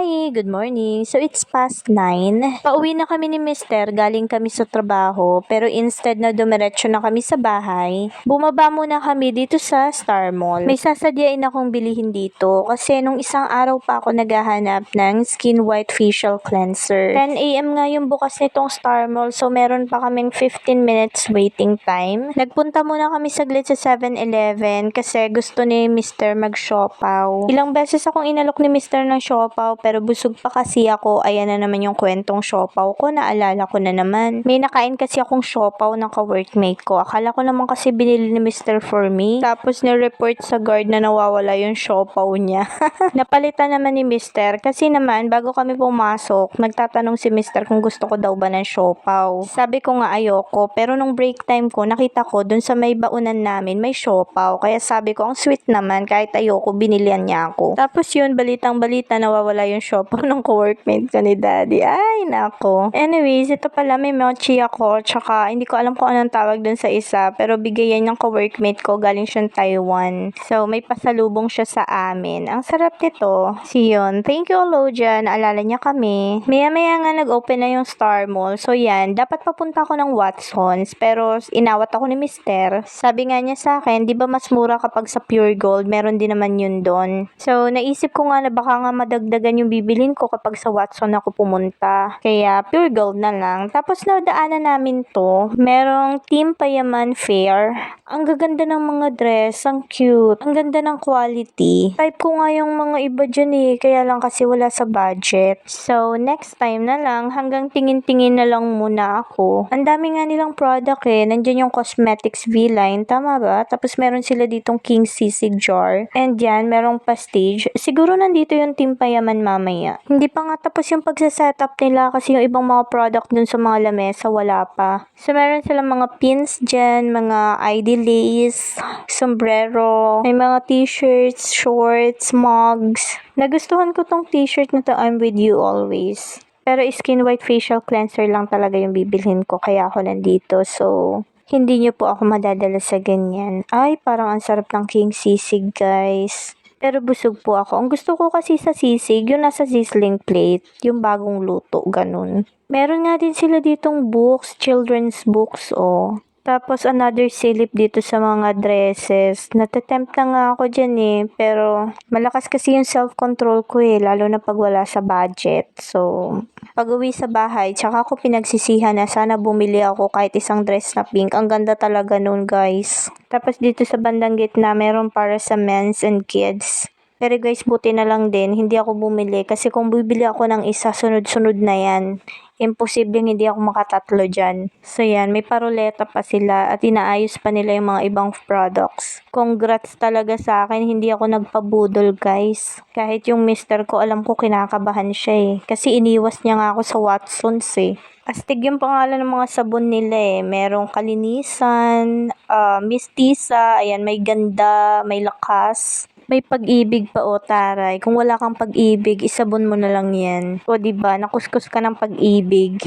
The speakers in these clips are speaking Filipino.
Hi, good morning. So it's past 9. Pauwi na kami ni Mister, galing kami sa trabaho, pero instead na dumiretso na kami sa bahay, bumaba muna kami dito sa Star Mall. May sasadyain akong bilihin dito kasi nung isang araw pa ako naghahanap ng Skin White Facial Cleanser. 10 AM nga yung bukas nitong Star Mall, so meron pa kaming 15 minutes waiting time. Nagpunta muna kami saglit sa 7-Eleven kasi gusto ni Mister mag-siopaw. Ilang beses akong inalok ni Mister ng siopaw pero busog pa kasi ako. Ayan na naman yung kwentong siopaw ko, naalala ko na naman. May nakain kasi akong siopaw ng ka-workmate ko. Akala ko naman kasi binili ni Mister for me. Tapos ni-report sa guard na nawawala yung siopaw niya. Napalitan naman ni Mister kasi naman bago kami pumasok, nagtatanong si Mister kung gusto ko daw ba ng siopaw. Sabi ko nga ayoko, pero nung break time ko nakita ko dun sa may baunan namin may siopaw. Kaya sabi ko ang sweet naman, kahit ayoko binilihan niya ako. Tapos yun, balitang balita nawawala yung siopaw ng co-workmate ko ni Daddy. Ay, nako. Anyways, ito pala may mochi ako, tsaka hindi ko alam kung anong tawag dun sa isa, pero bigayan ng co-workmate ko, galing siyang Taiwan. So, may pasalubong siya sa amin. Ang sarap nito. Siyon. Thank you, Alodia. Naalala niya kami. Maya-maya nga nag-open na yung Star Mall. So, yan. Dapat papunta ako ng Watsons, pero inawat ako ni Mister. Sabi nga niya sa akin, di ba mas mura kapag sa Pure Gold? Meron din naman yun doon. So, naisip ko nga na baka nga madagdagan yung bibilin ko kapag sa Watson ako pumunta. Kaya, Pure Gold na lang. Tapos, nadaanan namin to. Merong Team Payaman Fair. Ang gaganda ng mga dress. Ang cute. Ang ganda ng quality. Type ko nga yung mga iba dyan eh. Kaya lang kasi wala sa budget. So, next time na lang. Hanggang tingin-tingin na lang muna ako. Ang dami nga nilang product eh. Nandyan yung Cosmetics V-Line. Tama ba? Tapos, meron sila ditong King Sisig jar. And yan, merong Prestige. Siguro nandito yung Team Payaman mamaya. Hindi pa nga tapos yung pagsa-setup nila kasi yung ibang mga product dun sa mga lamesa wala pa. So, meron silang mga pins dyan, mga ID lace, sombrero, may mga t-shirts, shorts, mugs. Nagustuhan ko tong t-shirt na to, I'm with you always. Pero Skin White Facial Cleanser lang talaga yung bibilhin ko kaya ako nandito. So, hindi niyo po ako madadala sa ganyan. Ay, parang ang sarap ng King Sisig, guys. Pero busog po ako. Ang gusto ko kasi sa sisig, yung nasa sizzling plate, yung bagong luto, ganun. Meron nga din sila ditong books, children's books, oh. Tapos another silip dito sa mga dresses. Natatempt na nga ako dyan eh. Pero malakas kasi yung self-control ko eh. Lalo na pag wala sa budget. So, pag uwi sa bahay, tsaka ako pinagsisihan na sana bumili ako kahit isang dress na pink. Ang ganda talaga nun, guys. Tapos dito sa bandang gitna, meron para sa men's and kids. Pero guys, buti na lang din, hindi ako bumili. Kasi kung bibili ako ng isa, sunod-sunod na yan. Imposibleng hindi ako makatatlo dyan. So yan, may paroleta pa sila at inaayos pa nila yung mga ibang products. Congrats talaga sa akin, hindi ako nagpabudol, guys. Kahit yung mister ko, alam ko kinakabahan siya eh. Kasi iniwas niya nga ako sa Watsons eh. Astig yung pangalan ng mga sabon nila eh. Merong kalinisan, mistisa, ayan, may ganda, may lakas. May pag-ibig pa o taray. Kung wala kang pag-ibig, isabon mo na lang yan. O diba, nakuskus ka ng pag-ibig.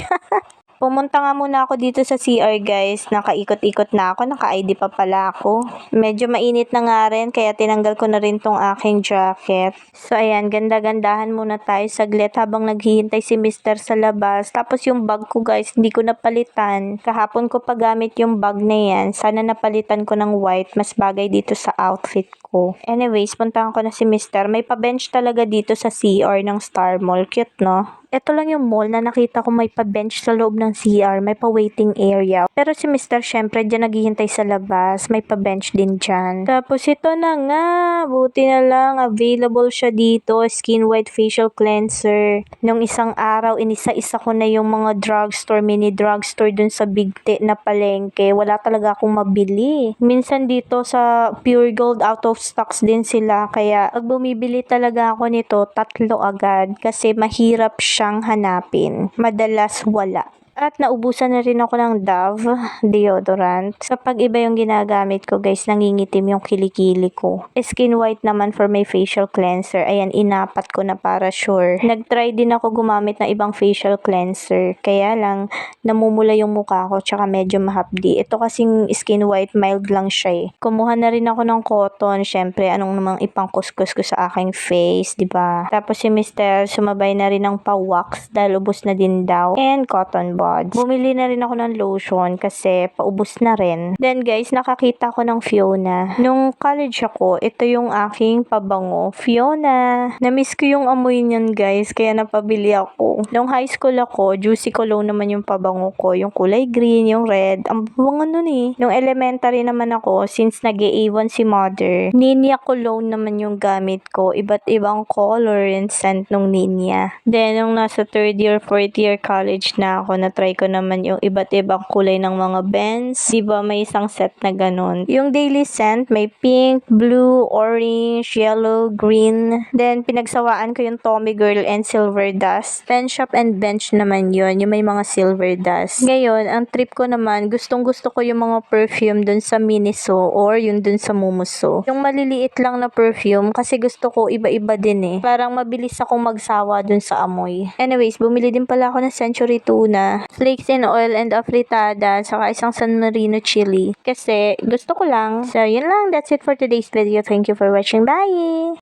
Pumunta nga muna ako dito sa CR, guys. Nakaikot-ikot na ako. Naka-ID pa pala ako. Medyo mainit na nga rin, kaya tinanggal ko na rin tong aking jacket. So, ayan. Ganda-gandahan muna tayo saglit habang naghihintay si Mister sa labas. Tapos yung bag ko, guys, hindi ko napalitan. Kahapon ko pa gamit yung bag na yan. Sana napalitan ko ng white. Mas bagay dito sa outfit ko. Anyways, puntahan ko na si Mister. May pa-bench talaga dito sa CR ng Star Mall. Cute, no? Ito lang yung mall na nakita ko may pa-bench sa loob ng CR, may pa-waiting area. Pero si Mister, syempre, dyan naghihintay sa labas, may pa-bench din dyan. Tapos ito na nga, buti na lang, available siya dito, Skin White Facial Cleanser. Nung isang araw, inisa-isa ko na yung mga drugstore, mini drugstore dun sa Bigte na palengke. Wala talaga akong mabili. Minsan dito sa Pure Gold, out of stocks din sila. Kaya, pag bumibili talaga ako nito, 3 agad. Kasi mahirap siyang hanapin. Madalas wala. At naubusan na rin ako ng Dove deodorant. Kapag iba yung ginagamit ko guys, nangingitim yung kilikili ko. Skin white naman for my facial cleanser. Ayan, inapat ko na para sure. Nag-try din ako gumamit ng ibang facial cleanser. Kaya lang, namumula yung mukha ko tsaka medyo mahapdi. Ito kasing skin white, mild lang siya eh. Kumuha na rin ako ng cotton. Syempre, anong namang ipangkuskus ko sa aking face, 'di ba? Tapos si Mr. sumabay na rin ng pa-wax dahil ubos na din daw. And cotton buds. Bumili na rin ako ng lotion kasi paubos na rin. Then guys, nakakita ko ng Fiona. Nung college ako, ito yung aking pabango. Fiona. Namiss ko yung amoy niyan guys, kaya napabili ako. Nung high school ako, Juicy Cologne naman yung pabango ko. Yung kulay green, yung red. Ang bango nun eh. Nung elementary naman ako, since nag-A1 si mother, Ninia Cologne naman yung gamit ko. Iba't ibang color and scent nung Ninia. Then, nung nasa third year, fourth year college na ako, na-try ko naman yung iba't ibang kulay ng mga Benz. Diba may isang set na ganun. Yung daily scent, may pink, blue, orange, yellow, green. Then, pinagsawaan ko yung Tommy Girl and Silver Dust. Pen Shop and Bench naman yun, yung may mga silver dust. Ngayon, ang trip ko naman, gustong gusto ko yung mga perfume dun sa Miniso or yung dun sa Mumuso. Yung maliliit lang na perfume kasi gusto ko iba-iba din eh. Parang mabilis akong magsawa dun sa amoy. Anyways, bumili din pala ako ng Century Tuna, flakes in oil and afritada, saka isang San Marino chili. Kasi gusto ko lang. So, yun lang. That's it for today's video. Thank you for watching. Bye!